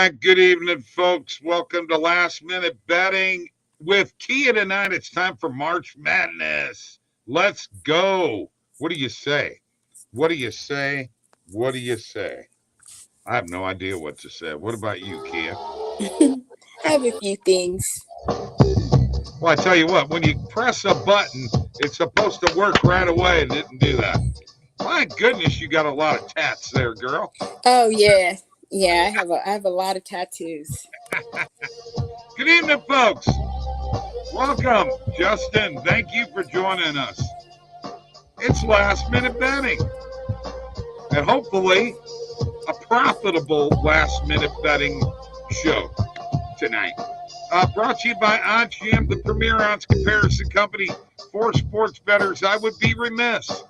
right, good evening, folks. Welcome to Last Minute Betting with Kia tonight. It's time for March Madness. Let's go. What do you say? What do you say? What do you say? I have no idea what to say. What about you, Kia? I have a few things. Well, I tell you what, when you press a button, it's supposed to work right away. It didn't do that. My goodness, you got a lot of tats there, girl. Oh yeah, yeah. I have a lot of tattoos. Good evening, folks. Welcome, Justin. Thank you for joining us. It's Last Minute Betting, and hopefully a profitable Last Minute Betting show tonight. Brought to you by OddsJam, the premier odds comparison company for sports bettors. I would be remiss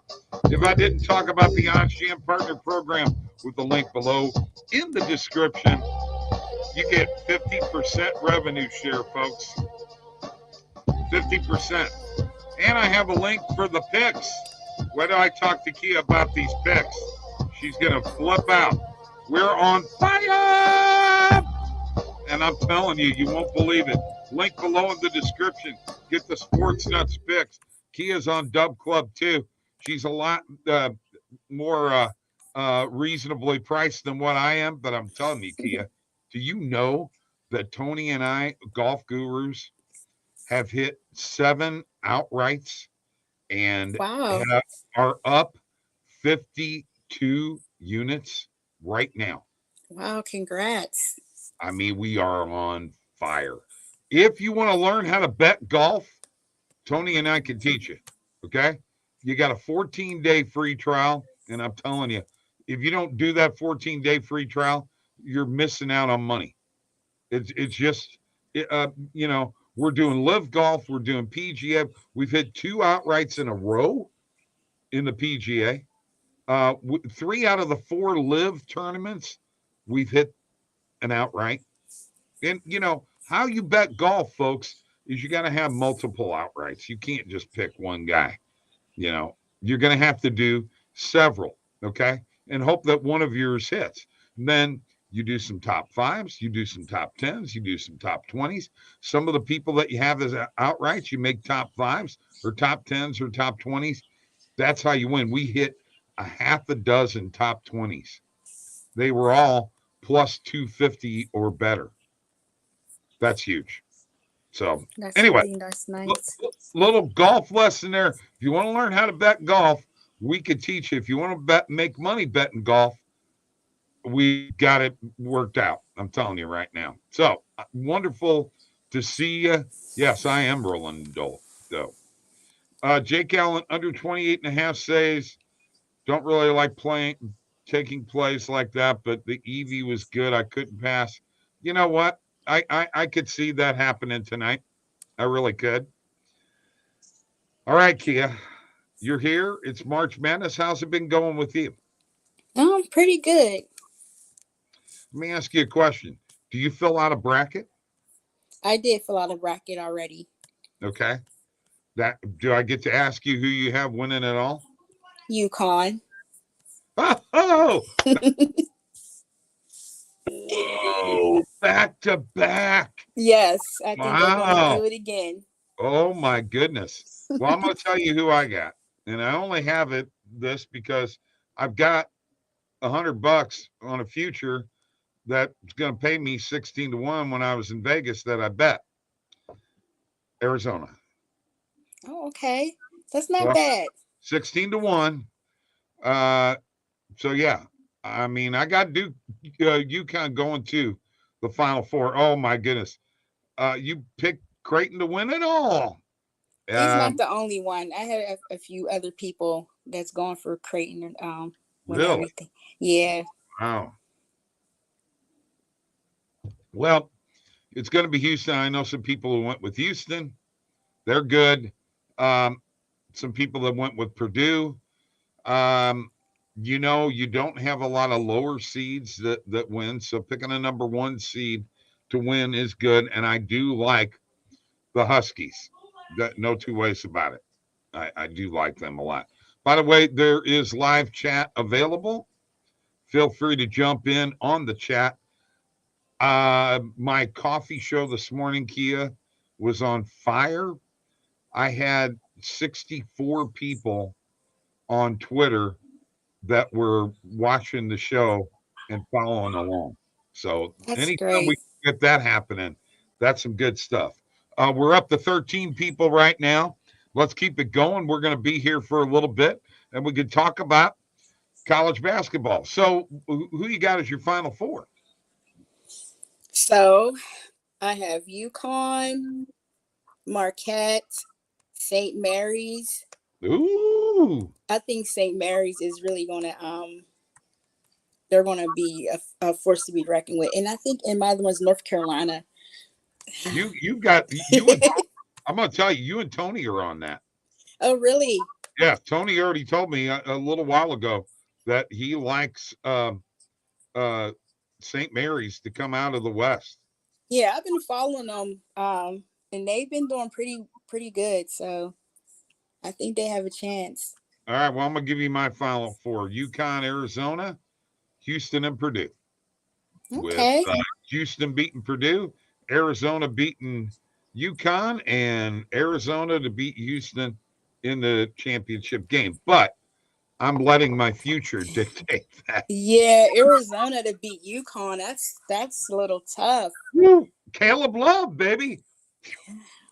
if I didn't talk about the OddsJam Partner Program with the link below in the description. You get 50% revenue share, folks. 50%. And I have a link for the picks. When do I talk to Kia about these picks? She's going to flip out. We're on fire! And I'm telling you, you won't believe it. Link below in the description. Get the Sports Nuts picks. Kia's on DubClub too. She's a lot more reasonably priced than what I am. But I'm telling you, Kia, do you know that Tony and I, golf gurus, have hit 7 outrights and Wow. are up 52 units right now. Wow, congrats. I mean, we are on fire. If you want to learn how to bet golf, Tony and I can teach you. Okay? You got a 14-day free trial, and I'm telling you, if you don't do that 14-day free trial, you're missing out on money. It's just, you know, we're doing live golf, we're doing PGA. We've hit 2 outrights in a row in the PGA. 3 out of the 4 live tournaments, we've hit an outright. And, you know, how you bet golf, folks, is you got to have multiple outrights. You can't just pick one guy. You know, you're going to have to do several, okay, and hope that one of yours hits. And then you do some top 5s, you do some top 10s, you do some top 20s. Some of the people that you have as outrights, you make top 5s or top 10s or top 20s. That's how you win. We hit a half a dozen top 20s. They were all plus 250 or better. That's huge. So anyway, That's nice. little golf lesson there. If you want to learn how to bet golf, we could teach you. If you want to make money betting golf, we got it worked out. I'm telling you right now. So wonderful to see you. Yes, I am rolling though. Jake Allen, under 28.5 says, don't really like taking plays like that, but the EV was good. I couldn't pass. You know what? I could see that happening tonight. I really could. All right, Kia, you're here. It's March Madness. How's it been going with you? Pretty good. Let me ask you a question. Do you fill out a bracket? I did fill out a bracket already. Okay. Do I get to ask you who you have winning it all? UConn. Oh! Whoa, back to back. Yes, I think they're going Wow. to do it again. Oh my goodness. Well, I'm going to tell you who I got. And I only have this because I've got $100 on a future that's going to pay me 16-1 when I was in Vegas that I bet. Arizona. Oh, okay. That's not bad. 16-1. So yeah. I mean, I got UConn going to the Final Four. Oh my goodness. You picked Creighton to win it all. He's not the only one. I have a few other people that's going for Creighton. Really? Everything. Yeah. Wow. Well, it's going to be Houston. I know some people who went with Houston. They're good. Some people that went with Purdue. You know, you don't have a lot of lower seeds that win. So picking a number 1 seed to win is good. And I do like the Huskies. No 2 ways about it. I do like them a lot. By the way, there is live chat available. Feel free to jump in on the chat. My coffee show this morning, Kia, was on fire. I had 64 people on Twitter that were watching the show and following along. So That's anytime we great. get that happening, that's some good stuff. We're up to 13 people right now. Let's keep it going. We're going to be here for a little bit, and we could talk about college basketball. So, who you got as your Final Four? So I have UConn, Marquette, St. Mary's. Ooh, I think St. Mary's is really they're gonna be a force to be reckoned with. And I think in my other one's North Carolina. you got you and I'm going to tell you, you and Tony are on that. Oh, really? Yeah, Tony already told me a little while ago that he likes uh, St. Mary's to come out of the West. Yeah, I've been following them, and they've been doing pretty good. So I think they have a chance. All right, well, I'm going to give you my Final Four: UConn, Arizona, Houston, and Purdue. With Okay. Houston beating Purdue, Arizona beating UConn, and Arizona to beat Houston in the championship game. But I'm letting my future dictate that. Yeah, Arizona to beat UConn. That's a little tough. Woo! Caleb Love, baby.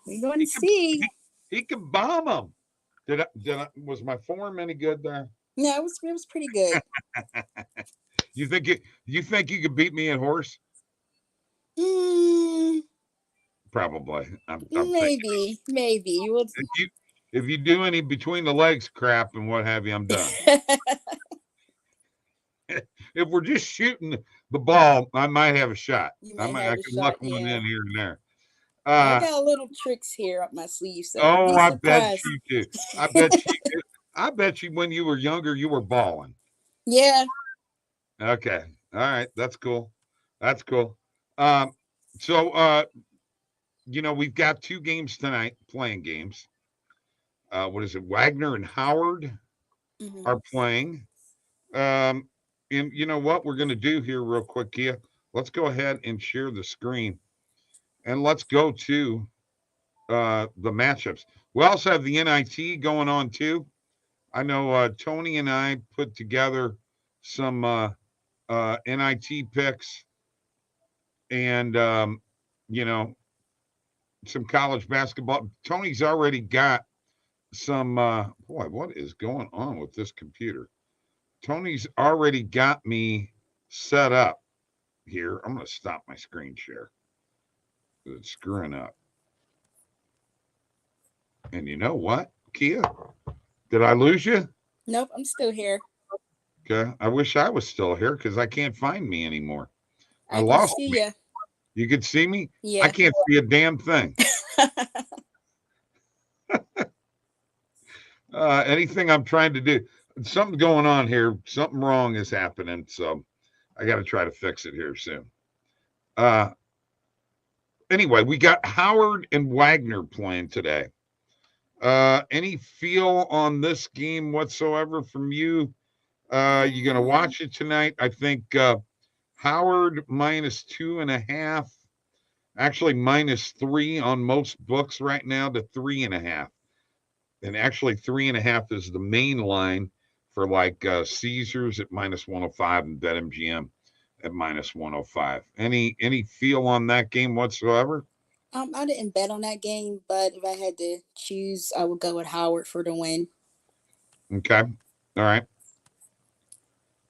We're going He to can see. he can bomb them. Was my form any good there? Yeah, it was pretty good. You think you could beat me at horse? Mm, Probably. I'm thinking maybe you would. if you do any between the legs crap and what have you, I'm done. If we're just shooting the ball, I might have a shot. You I might might have I a can shot. luck one Yeah, in here and there. I Uh got a little tricks here up my sleeve, so oh, be I bet surprised. you do. I bet you do. I bet you when you were younger you were balling. Yeah. Okay. All right. That's cool. That's cool. Um, so we've got two games tonight, playing games. What is it? Wagner and Howard Hmm. are playing. Um, and you know what we're going to do here, real quick, Kia? Let's go ahead and share the screen, and let's go to the matchups. We also have the NIT going on too. I know Tony and I put together some NIT picks and you know some college basketball. Tony's already got some. Boy, what is going on with this computer? Tony's already got me set up here. I'm going to stop my screen share. It's screwing up. And you know what, Kia? Did I lose you? Nope, I'm still here. Okay. I wish I was still here because I can't find me anymore. I I can lost see me. you. You could see me? I Yeah. can't see a damn thing. Anything I'm trying to do, something going on here. Something wrong is happening. So I got to try to fix it here soon. Uh, anyway, we got Howard and Wagner playing today. Any feel on this game whatsoever from you? You going to watch it tonight? I think Howard minus 2.5, actually -3 on most books right now to 3.5. And actually 3.5 is the main line for like Caesars at -105 and BetMGM at -105. Any feel on that game whatsoever? I didn't bet on that game, but if I had to choose, I would go with Howard for the win. Okay, all right,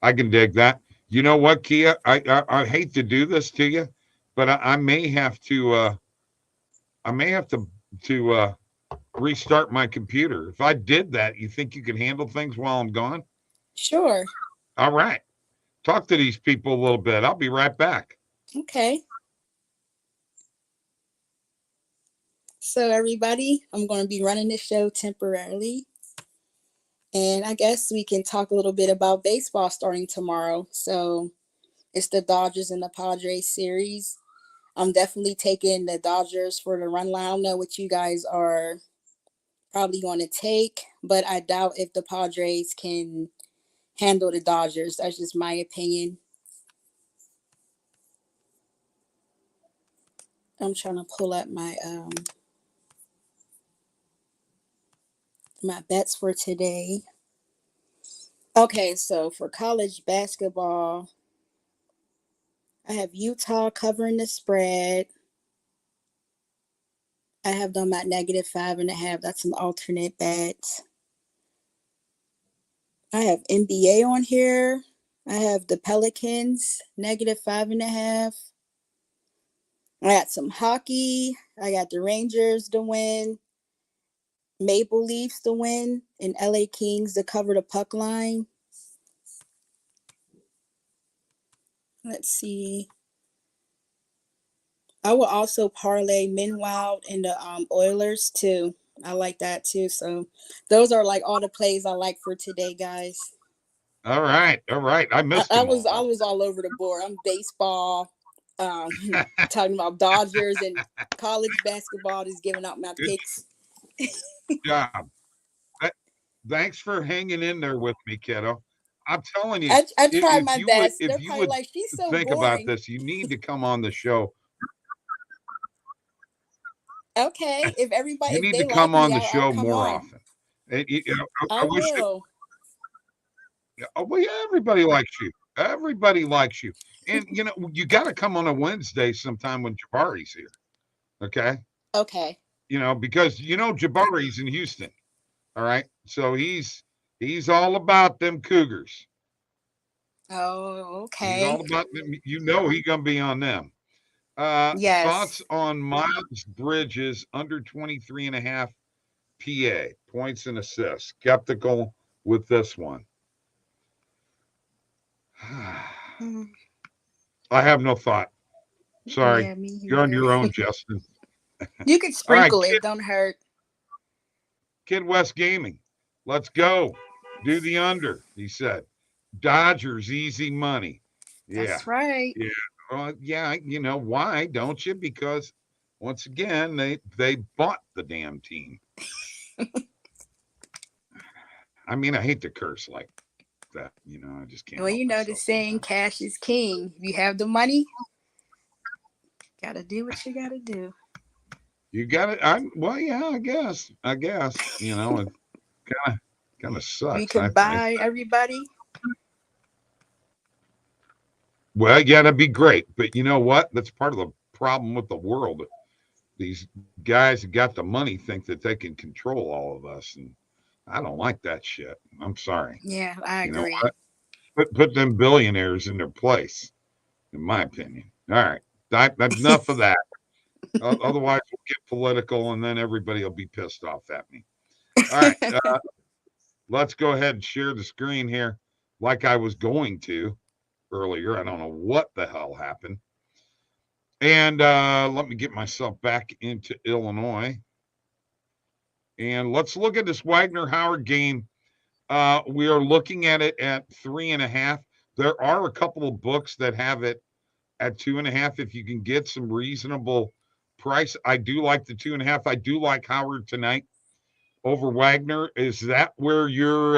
I can dig that. You know what, Kia? I hate to do this to you, but I may have to to restart my computer. If I did that, you think you can handle things while I'm gone? Sure. All right. Talk to these people a little bit. I'll be right back. Okay. So everybody, I'm going to be running the show temporarily. And I guess we can talk a little bit about baseball starting tomorrow. So it's the Dodgers and the Padres series. I'm definitely taking the Dodgers for the run line. I don't know what you guys are probably going to take, but I doubt if the Padres can handle the Dodgers. That's just my opinion. I'm trying to pull up my my bets for today. Okay, so for college basketball, I have Utah covering the spread. I have them at -5.5. That's an alternate bet. I have NBA on here. I have the Pelicans -5.5. I got some hockey. I got the Rangers to win, Maple Leafs to win, and LA Kings to cover the puck line. Let's see. I will also parlay Minwild and the Oilers too. I like that too. So those are like all the plays I like for today, guys. All right. I missed I them was all. all over the board. I'm baseball, talking about Dodgers and college basketball, just giving out my Good picks. job. Thanks for hanging in there with me, kiddo. I'm telling you, I tried my best. if They're you probably would like, she's so think about boring. this, you need to come on the show. Okay, if You need they to come like me, on the I'll show come more on. often. And, I wish it. will. Oh, well, yeah, everybody likes you. Everybody likes you. And you got to come on a Wednesday sometime when Jabari's here. Okay. Okay. Because Jabari's in Houston. All right. So he's all about them Cougars. Oh, He's okay. all about them. He's gonna be on them. Yes. Thoughts on Miles Bridges under 23.5 PA points and assists. Skeptical with this one. I have no thought. Sorry. Yeah, me You're on either. your own, Justin. You can All right, sprinkle it, don't hurt. Kid West Gaming. Let's go. Do the under, he said. Dodgers, easy money. Yeah. That's right. Yeah. Yeah, why don't you? Because once again, they bought the damn team. I mean, I hate to curse like that. I just can't. Well, help the myself saying, sometimes. cash is king. If you have the money, gotta do what you gotta do. You got it. Well, yeah, I guess. It kind of sucks. We could buy everybody. Well, yeah, that'd be great. But you know what? That's part of the problem with the world. These guys who got the money think that they can control all of us, and I don't like that shit. I'm sorry. Yeah, I agree. You know what? Put them billionaires in their place, in my opinion. All right, enough of that. Otherwise, we'll get political, and then everybody will be pissed off at me. All right, let's go ahead and share the screen here, like I was going to earlier. I don't know what the hell happened. And let me get myself back into Illinois. And let's look at this Wagner Howard game. We are looking at it at 3.5. There are a couple of books that have it at 2.5. If you can get some reasonable price, I do like the 2.5. I do like Howard tonight over Wagner. Is that where you're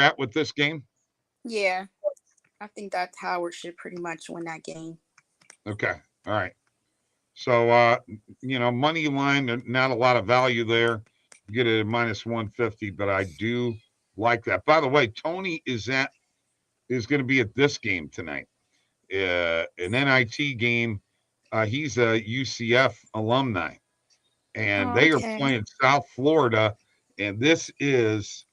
at with this game? Yeah, I think that Howard should pretty much win that game. Okay, all right. So money line, not a lot of value there. You get it at -150, but I do like that. By the way, Tony is going to be at this game tonight, an NIT game. He's a UCF alumni, and they are playing South Florida, and this is,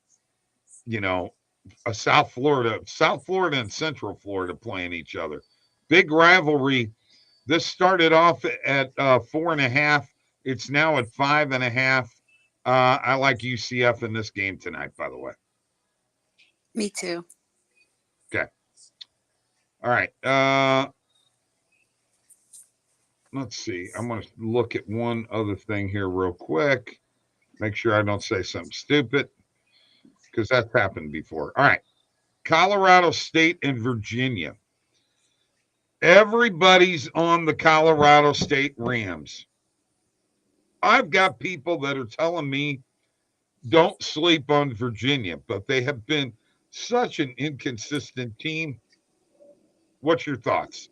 a South Florida and Central Florida playing each other. Big rivalry. This started off at 4.5. It's now at 5.5. I like UCF in this game tonight, by the way. Me too. Okay. All right. Let's see. I'm going to look at one other thing here real quick. Make sure I don't say something stupid, because that's happened before. All right. Colorado State and Virginia. Everybody's on the Colorado State Rams. I've got people that are telling me don't sleep on Virginia, but they have been such an inconsistent team. What's your thoughts?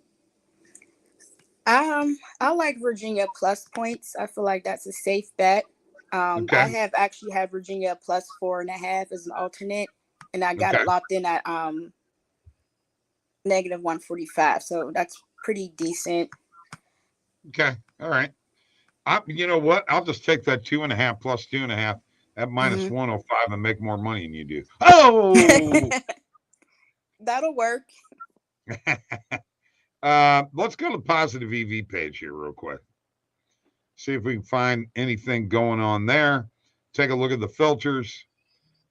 I like Virginia plus points. I feel like that's a safe bet. I Okay. have actually had Virginia plus 4.5 as an alternate, and I got Okay. it locked in at negative 145. So that's pretty decent. Okay. All right. You know what? I'll just take that 2.5 plus 2.5 at minus Hmm 105 and make more money than you do. Oh, That'll work. let's go to the positive EV page here real quick. See if we can find anything going on there. Take a look at the filters.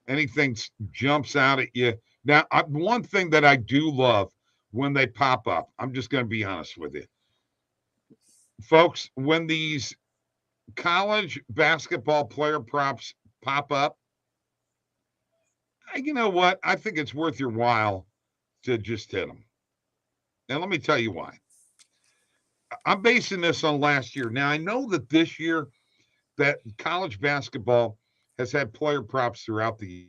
Anything jumps out at you. Now, one thing that I do love when they pop up, I'm just going to be honest with you, folks, when these college basketball player props pop up, you know what? I think it's worth your while to just hit them. Now, let me tell you why. I'm basing this on last year. Now, I know that this year that college basketball has had player props throughout the year.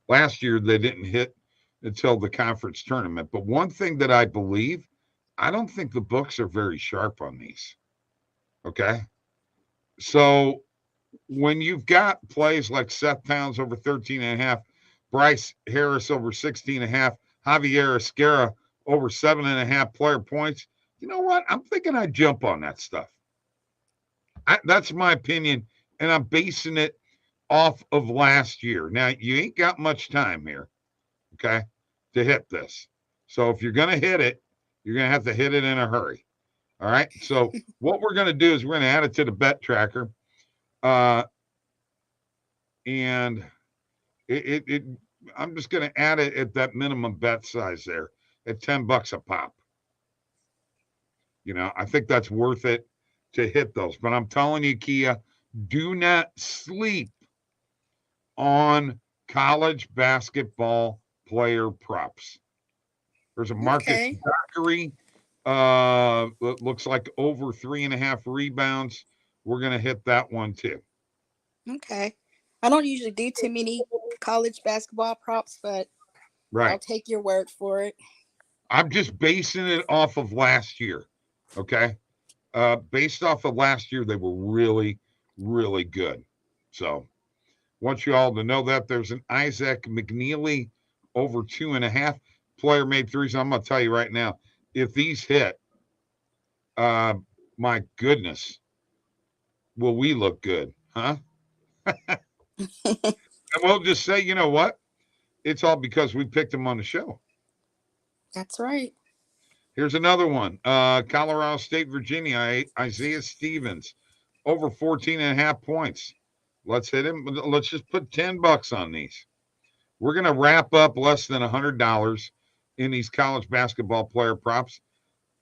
Last year, they didn't hit until the conference tournament. But one thing that I believe, I don't think the books are very sharp on these. Okay. So when you've got plays like Seth Towns over 13.5, Bryce Harris over 16.5, Javier Esquera over 7.5 player points, you know what? I'm thinking I'd jump on that stuff. That's my opinion. And I'm basing it off of last year. Now, you ain't got much time here, okay, to hit this. So if you're going to hit it, you're going to have to hit it in a hurry. All right. So what we're going to do is we're going to add it to the bet tracker. And it I'm just going to add it at that minimum bet size there at $10 a pop. You know, I think that's worth it to hit those. But I'm telling you, Kia, do not sleep on college basketball player props. There's a Marcus Okay. Zachary. It looks like over 3.5 rebounds. We're going to hit that one too. Okay. I don't usually do too many college basketball props, but I'll Right. take your word for it. I'm just basing it off of last year. Okay. Based off of last year, they were really, really good. So, want you all to know that there's an Isaac McNeely over 2.5 player made threes. I'm going to tell you right now, if these hit, uh, my goodness, will we look good, huh? And we'll just say, you know what? It's all because we picked him on the show. That's right. Here's another one. Colorado State, Virginia, Isaiah Stevens, over 14.5 points. Let's hit him. Let's just put $10 on these. We're going to wrap up less than $100 in these college basketball player props.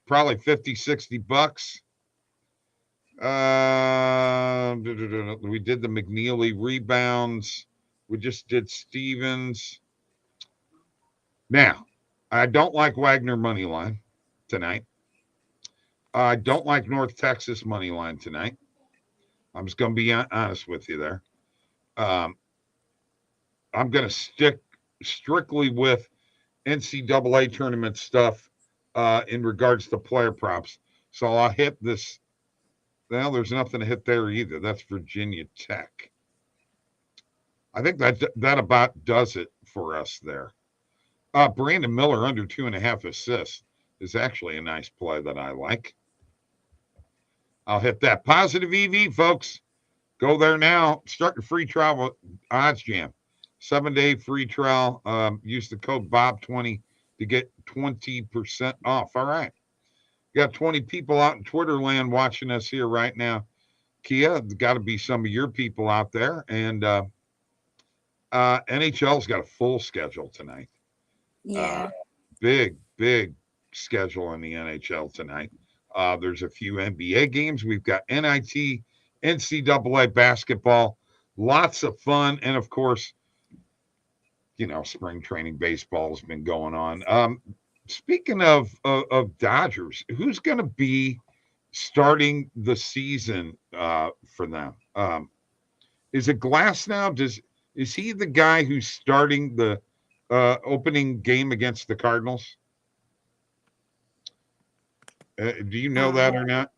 Probably 50, 60 bucks. We did the McNeely rebounds. We just did Stevens. Now, I don't like Wagner money line tonight. I don't like North Texas money line tonight. I'm just going to be honest with you there. Um, I'm going to stick strictly with NCAA tournament stuff in regards to player props. So I'll hit this. Well, there's nothing to hit there either. That's Virginia Tech. I think that about does it for us there. Brandon Miller under 2.5 assists is actually a nice play that I like. I'll hit that positive EV, folks. Go there now. Start your free trial with OddsJam. 7-day free trial. Use the code Bob20 to get 20% off. All right. Got 20 people out in Twitter land watching us here right now. Kia, got to be some of your people out there. And NHL's got a full schedule tonight. Yeah. Big schedule in the NHL tonight. There's a few NBA games. We've got NIT, NCAA basketball, lots of fun. And of course, you know, spring training baseball has been going on. Speaking of Dodgers, who's going to be starting the season for them? Is it Glass now? Is he the guy who's starting the opening game against the Cardinals? Do you know that or not?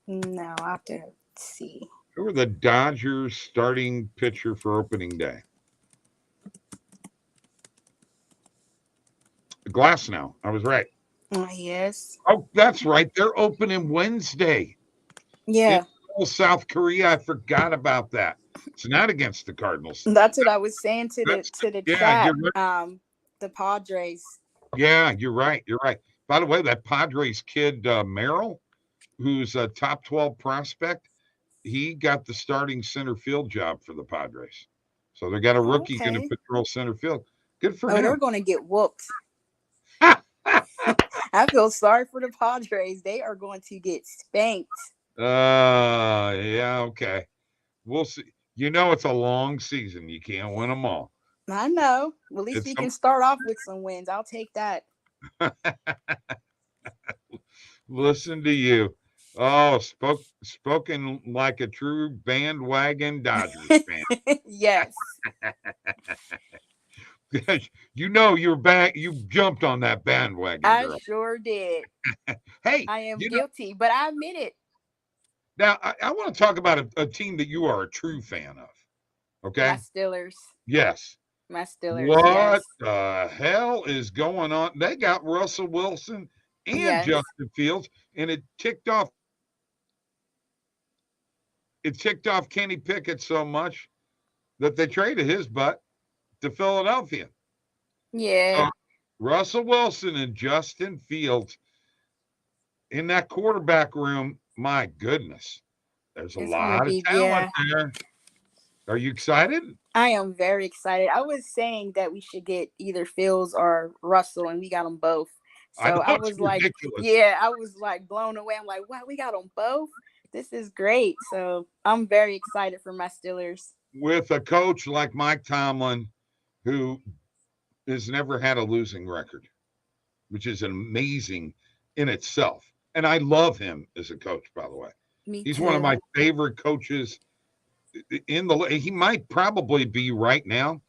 No, I have to see. Who were the Dodgers starting pitcher for opening day? Glasnow. I was right. Yes. Oh, that's right. They're opening Wednesday in Yeah, South Korea. I forgot about that. It's not against the Cardinals. that's what I was saying to That's the yeah, you're chat. right. The Padres. Yeah, you're right. You're right. By the way, that Padres kid Merrill, who's a top 12 prospect, he got the starting center field job for the Padres. So they got a rookie going to Okay. patrol center field. Good for Oh, they're him. going to get whooped. I feel sorry for the Padres. They are going to get spanked. Yeah, okay. We'll see. You know, it's a long season. You can't win them all. I know. Well, at least It's we some, can start off with some wins. I'll take that. listen to you. Oh, spoken like a true bandwagon Dodgers fan. Yes, You know you're back. You jumped on that bandwagon, I girl. sure did. Hey, I am you know guilty, but I admit it. now I want to talk about a team that you are a true fan of. My Okay. Steelers. Yes. My Steelers. What Yes. the hell is going on? They got Russell Wilson and Yes. Justin Fields, and it ticked off Kenny Pickett so much that they traded his butt to Philadelphia. Yeah. So Russell Wilson and Justin Fields in that quarterback room, my goodness, there's a It's going to lot of be, talent yeah. there. Are you excited? I am very excited. I was saying that we should get either Fields or Russell, and we got them both. I So know I it's was like, ridiculous. yeah, I was like blown away. I'm like, wow, we got them both. This is great. So I'm very excited for my Steelers. With a coach like Mike Tomlin, who has never had a losing record, which is amazing in itself. And I love him as a coach, by the way. Me He's one of too. my favorite coaches in the he might probably be right now.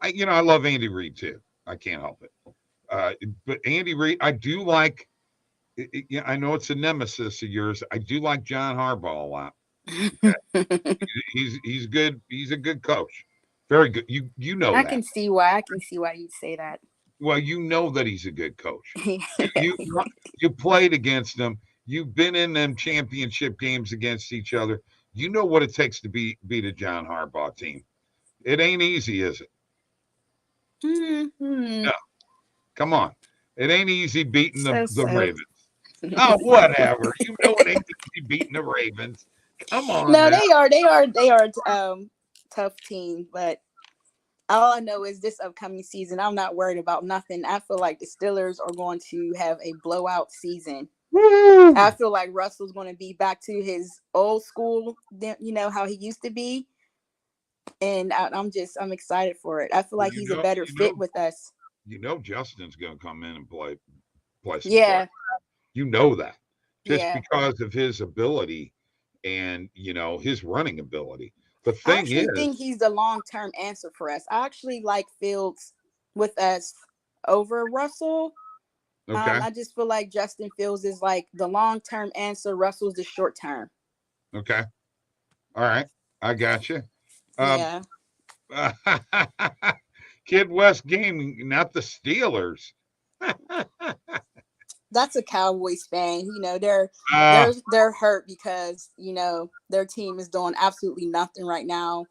I love Andy Reid too. I can't help it. But Andy Reid, I do like. Yeah, I know it's a nemesis of yours. I do like John Harbaugh a lot. Okay? He's good. He's a good coach. Very good. You know I that. can see why. I can see why you'd say that. Well, you know that he's a good coach. You you played against him. You've been in them championship games against each other. You know what it takes to beat a John Harbaugh team. It ain't easy, is it? Mm-hmm. No, come on. It ain't easy beating the, So the so. Ravens. Oh, whatever. You know it ain't easy beating the Ravens. Come on No, now. they are tough team, but all I know is this upcoming season, I'm not worried about nothing. I feel like the Steelers are going to have a blowout season. Woo! I feel like Russell's going to be back to his old school, how he used to be, and I'm excited for it. I feel Well, like he's a better fit with us. Justin's gonna come in and play some quarterback. Yeah, You know that. Just yeah. because of his ability and his running ability. The I thing actually think is, he's the long-term answer for us. I actually like Fields with us over Russell. okay, I just feel like Justin Fields is like the long-term answer. Russell's the short-term. okay, all right, I got you. Um, Yeah, Kid West Gaming, not the Steelers. that's a Cowboys fan. They're uh, they're they're hurt because their team is doing absolutely nothing right now.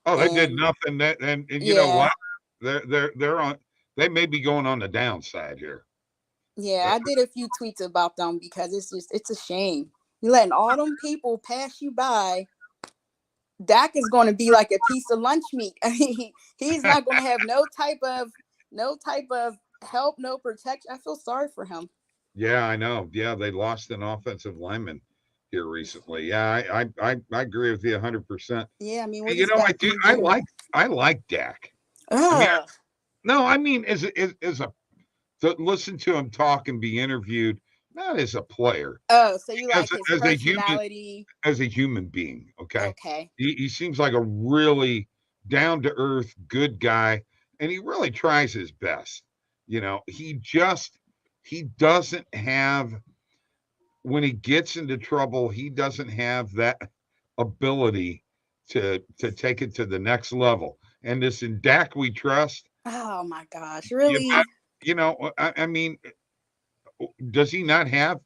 they did And nothing. And you know yeah, what? They're on. They may be going on the downside here. yeah, I did a few tweets about them because it's a shame. You letting all them people pass you by. Dak is going to be like a piece of lunch meat. I mean, he's not going to have no type of help, no protection. I feel sorry for him. Yeah, I know. Yeah, they lost an offensive lineman here recently. Yeah, I agree with you 100%. Yeah, I mean, what You is know, I Dak do. going to I do? like Dak. I mean, Ugh. no, I mean to listen to him talk and be interviewed, not as a player, Oh, so you as like a, his as a human personality? being. Okay, Okay. he seems like a really down to earth, good guy, and he really tries his best. He doesn't have when he gets into trouble, he doesn't have that ability to take it to the next level. And this in Dak we trust. Oh my gosh, You, really? I mean, does he not have?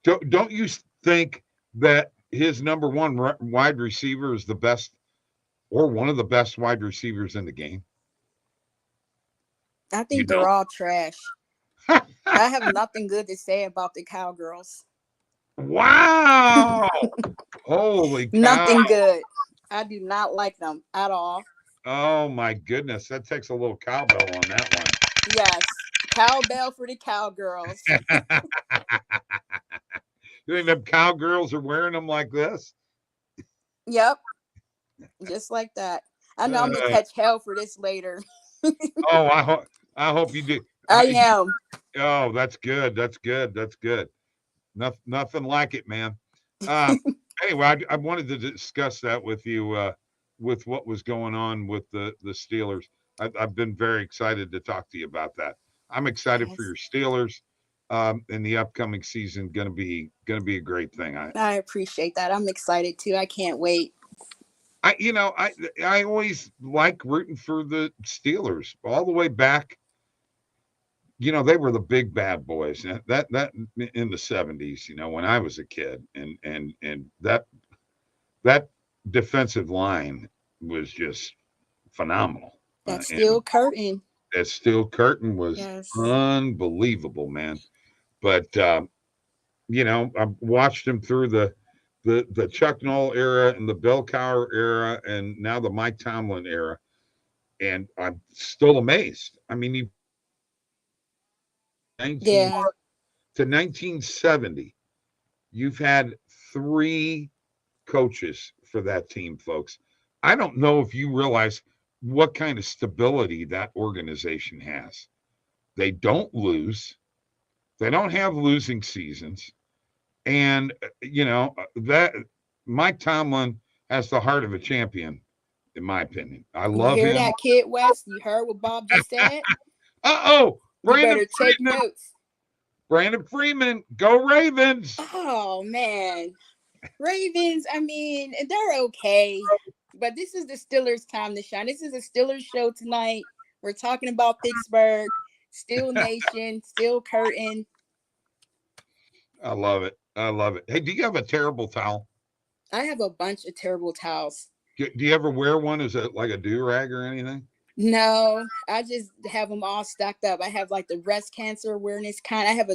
Don't you think that his number one wide receiver is the best or one of the best wide receivers in the game? I You think they're all trash. I have nothing good to say about the Cowgirls. Wow. Holy cow. Nothing good. I do not like them at all. Oh my goodness. That takes a little cowbell on that Yes. Cowbell for the Cowgirls. one. You think them cowgirls are wearing them like this? Yep. Just like that. I know I'm going to catch hell for this later. Oh, I hope you do. I am. Oh, that's good. That's good. That's good. Nothing like it, man. Anyway, I wanted to discuss that with you, with what was going on with the Steelers. I've been very excited to talk to you about that. I'm excited for your Steelers in the upcoming season. Going to be a great thing. I appreciate that. I'm excited too. I can't wait. I always like rooting for the Steelers all the way back. They were the big bad boys that in the 70s, when I was a kid, and that defensive line was just phenomenal. That steel curtain. That steel curtain was unbelievable, man. But I've watched him through the Chuck Noll era and the Bill Cowher era and now the Mike Tomlin era, and I'm still amazed. I mean, 1970, you've had 3 coaches for that team, folks. I don't know if you realize what kind of stability that organization has. They don't lose. They don't have losing seasons. And, that Mike Tomlin has the heart of a champion, in my opinion. I love him. You hear that, Kid West? You heard what Bob just said? Uh-oh. Brandon, you better take notes. Brandon Freeman, go Ravens. Oh, man. Ravens, I mean, they're okay. But this is the Steelers' time to shine. This is a Steelers show tonight. We're talking about Pittsburgh, Steel Nation, Steel Curtain. I love it. I love it. Hey, do you have a terrible towel? I have a bunch of terrible towels. Do you ever wear one? Is it like a do-rag or anything? No, I just have them all stacked up. I have like the breast cancer awareness kind.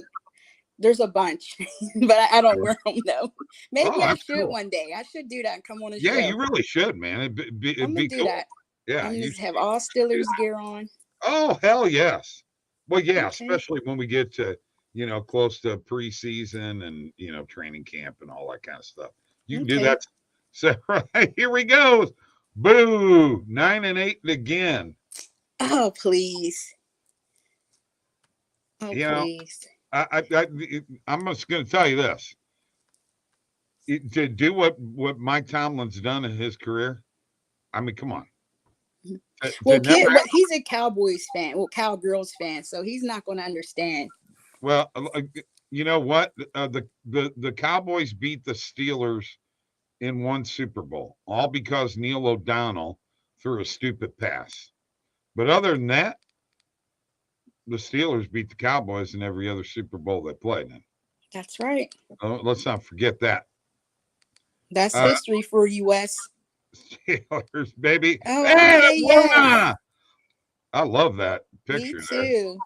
There's a bunch, but I don't wear them though. Maybe I should one day. I should do that and come on a show. Yeah, you really should, man. I'm gonna do cool. That. Yeah, I'm gonna just have all Steelers gear on. Oh, hell yes. Well, yeah, especially when we get to close to preseason and training camp and all that kind of stuff. You can do that. So here we go. Boo! 9-8 again. Oh, please. Oh, please. I'm just going to tell you this. To do what Mike Tomlin's done in his career, I mean, come on. Well, he's a Cowboys fan. Well, Cowgirls fan, so he's not going to understand. Well, you know what? The Cowboys beat the Steelers in one Super Bowl, all because Neil O'Donnell threw a stupid pass. But other than that, the Steelers beat the Cowboys in every other Super Bowl they played in. That's right. Let's not forget that. That's history for U.S. Steelers, baby. Oh, hey, yeah. I love that picture. Me too.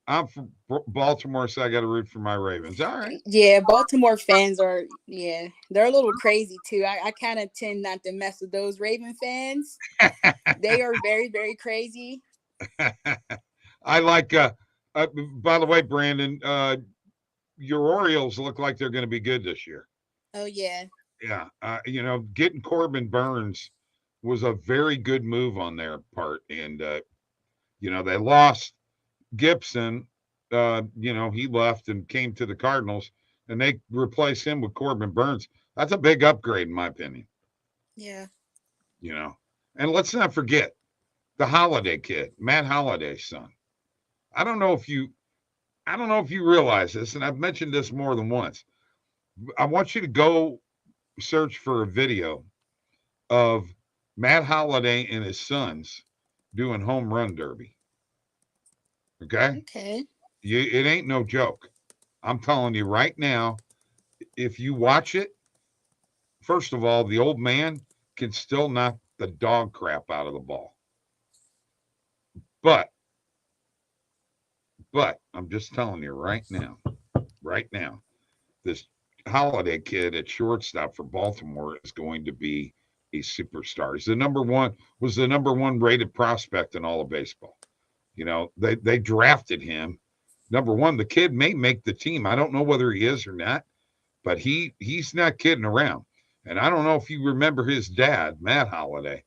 I'm from Baltimore, so I got to root for my Ravens. All right. Yeah, Baltimore fans they're a little crazy too. I kind of tend not to mess with those Raven fans. They are very, very crazy. I like, by the way, Brandon, your Orioles look like they're going to be good this year. Oh, yeah. Yeah. Getting Corbin Burns was a very good move on their part. And, they lost Gibson. He left and came to the Cardinals, and they replaced him with Corbin Burns. That's a big upgrade, in my opinion. Yeah. And let's not forget the Holiday kid, Matt Holiday's son. I don't know if you realize this, and I've mentioned this more than once. I want you to go search for a video of Matt Holliday and his sons doing home run derby. Okay? Okay. It ain't no joke. I'm telling you right now, if you watch it, first of all, the old man can still knock the dog crap out of the ball. But I'm just telling you right now, this Holiday kid at shortstop for Baltimore is going to be a superstar. He's the number one rated prospect in all of baseball. You know, they drafted him. Number one, the kid may make the team. I don't know whether he is or not, but he's not kidding around. And I don't know if you remember his dad, Matt Holliday,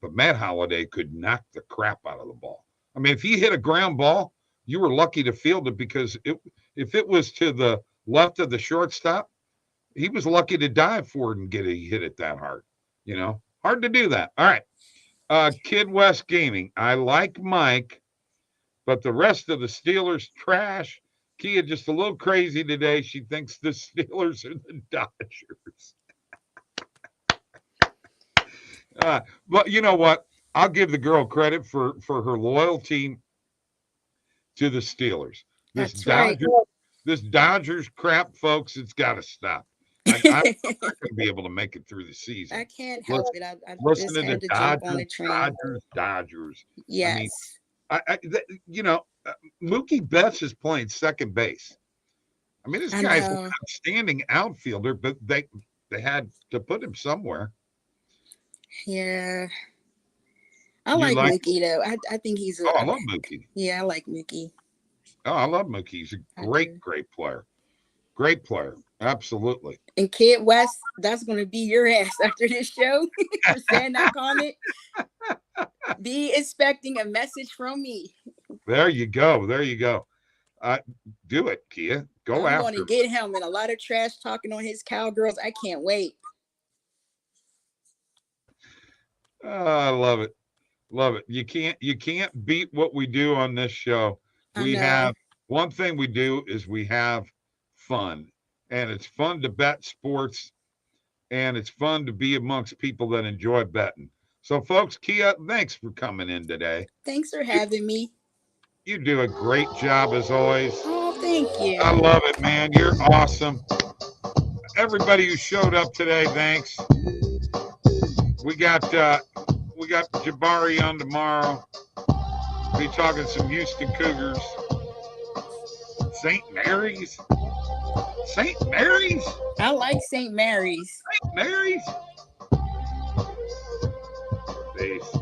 but Matt Holliday could knock the crap out of the ball. I mean, if he hit a ground ball, you were lucky to field it because if it was to the left of the shortstop, he was lucky to dive for it and hit it that hard. You know, hard to do that. All right. Kid West Gaming. I like Mike, but the rest of the Steelers trash. Kia just a little crazy today. She thinks the Steelers are the Dodgers. But you know what? I'll give the girl credit for her loyalty to the Steelers. This Dodgers crap, folks, it's got to stop. I'm not going to be able to make it through the season. I can't help it. I listen just to had the to jump on the train. Dodgers. Yes. I mean, Mookie Betts is playing second base. I mean, this guy's an outstanding outfielder, but they had to put him somewhere. Yeah. I like Mookie, though. I think he's I love Mookie. Yeah, I like Mookie. Oh, I love Mookie. He's a great player. Great player. Absolutely. And Kid West, that's going to be your ass after this show for saying that comment. Be expecting a message from me. There you go. Do it, Kia. Go after him. I'm going to get him and a lot of trash talking on his cowgirls. I can't wait. I love it. Love it. You can't beat what we do on this show. We have one thing we do is we have fun, and it's fun to bet sports, and it's fun to be amongst people that enjoy betting. So, folks, Kia, thanks for coming in today. Thanks for having me. You do a great job as always. Oh, thank you. I love it, man. You're awesome. Everybody who showed up today, thanks. We got Jabari on tomorrow. We'll be talking some Houston Cougars. St. Mary's? I like St. Mary's. St. Mary's? Peace.